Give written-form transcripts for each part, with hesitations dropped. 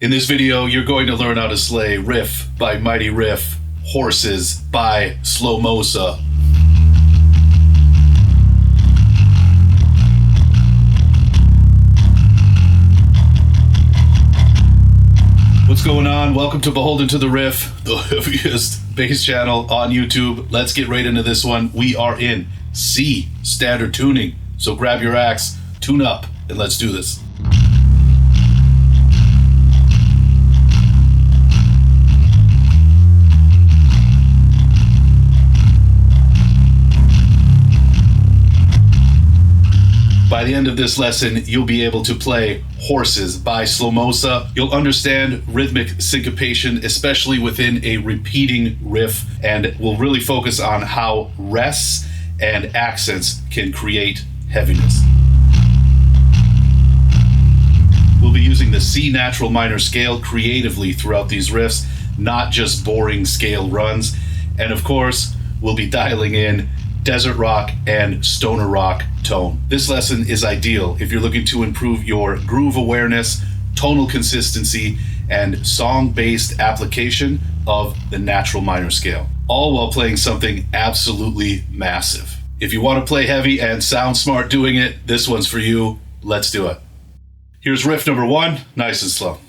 In this video, you're going to learn how to slay Riff by Mighty Riff, Horses by Slomosa. What's going on? Welcome to Beholden to the Riff, the heaviest bass channel on YouTube. Let's get right into this one. We are in C standard tuning. So grab your axe, tune up, and let's do this. By the end of this lesson, you'll be able to play Horses by Slomosa. You'll understand rhythmic syncopation, especially within a repeating riff, and we'll really focus on how rests and accents can create heaviness. We'll be using the C natural minor scale creatively throughout these riffs, not just boring scale runs. And of course, we'll be dialing in desert rock and stoner rock tone. This lesson is ideal if you're looking to improve your groove awareness, tonal consistency, and song-based application of the natural minor scale, all while playing something absolutely massive. If you want to play heavy and sound smart doing it, this one's for you. Let's do it. Here's riff number 1, nice and slow.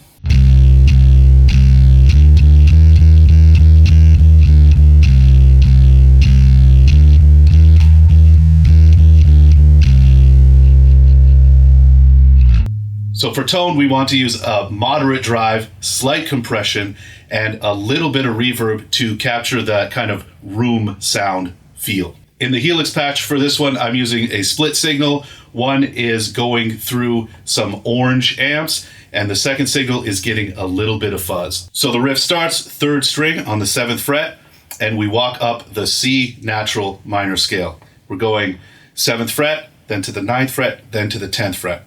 So for tone, we want to use a moderate drive, slight compression, and a little bit of reverb to capture that kind of room sound feel. In the helix patch for this one, I'm using a split signal. One is going through some orange amps, and the second signal is getting a little bit of fuzz. So the riff starts 3rd string on the 7th fret, and we walk up the C natural minor scale. We're going 7th fret, then to the 9th fret, then to the 10th fret.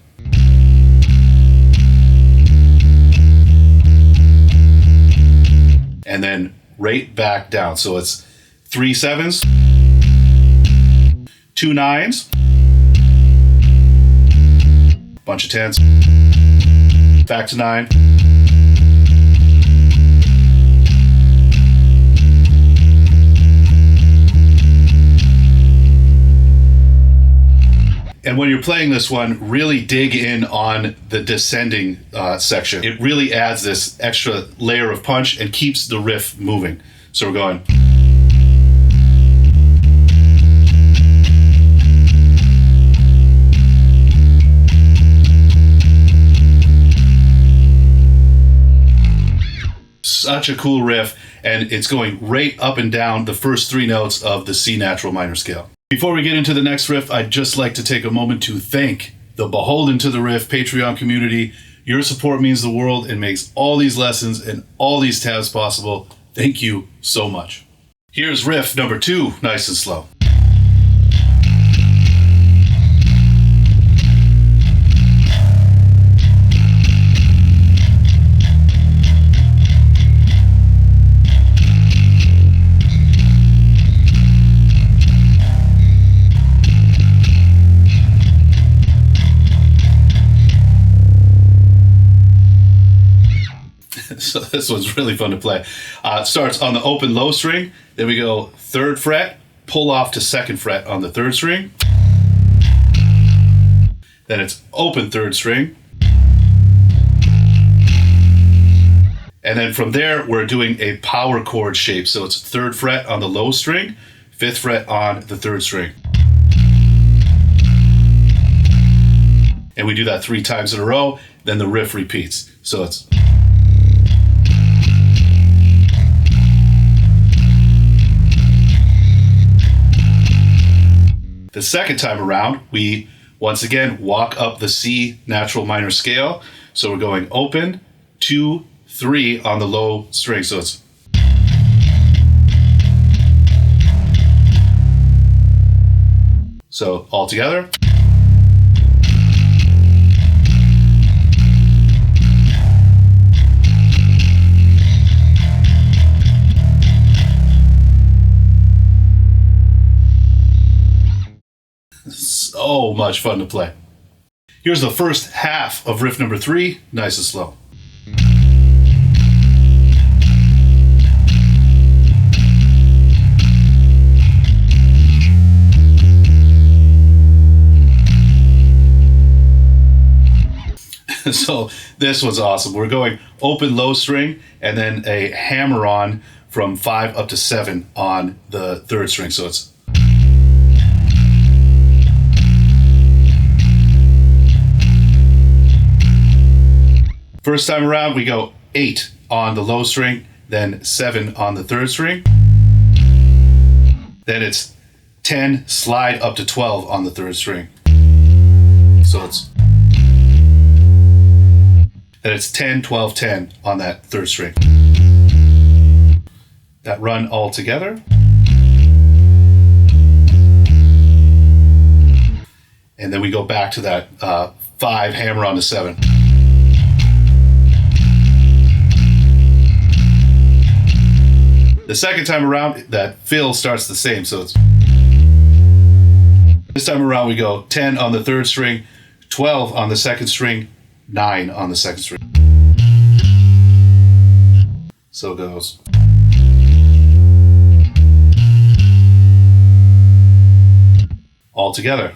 And then right back down. So it's 3 7s, 2 9s, bunch of 10s, back to 9. And when you're playing this one, really dig in on the descending section. It really adds this extra layer of punch and keeps the riff moving. So we're going. Such a cool riff, and it's going right up and down the first 3 notes of the C natural minor scale. Before we get into the next riff, I'd just like to take a moment to thank the Beholden to the Riff Patreon community. Your support means the world and makes all these lessons and all these tabs possible. Thank you so much. Here's riff number 2, nice and slow. So this one's really fun to play. It starts on the open low string, then we go 3rd fret, pull off to 2nd fret on the 3rd string, then it's open 3rd string, and then from there we're doing a power chord shape. So it's 3rd fret on the low string, 5th fret on the 3rd string. And we do that 3 times in a row, then the riff repeats. So it's... The second time around, we once again walk up the C natural minor scale. So we're going open, 2, 3 on the low string. So it's... So all together. So much fun to play. Here's the first half of riff number 3, nice and slow. So this was awesome. We're going open low string and then a hammer on from 5 up to 7 on the 3rd string. So it's first time around we go 8 on the low string, then 7 on the 3rd string. Then it's 10, slide up to 12 on the 3rd string. So it's 10, 12, 10 on that 3rd string. That run all together. And then we go back to that 5, hammer on to 7. The second time around, that fill starts the same, so it's this time around we go 10 on the 3rd string, 12 on the 2nd string, 9 on the 2nd string. So it goes. All together.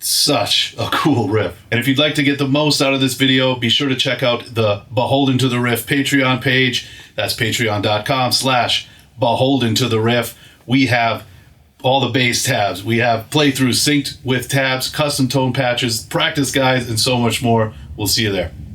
Such a cool riff. And if you'd like to get the most out of this video, be sure to check out the Beholden to the Riff Patreon page. That's patreon.com/Beholden to the Riff. We have all the bass tabs. We have playthroughs synced with tabs, custom tone patches, practice guides, and so much more. We'll see you there.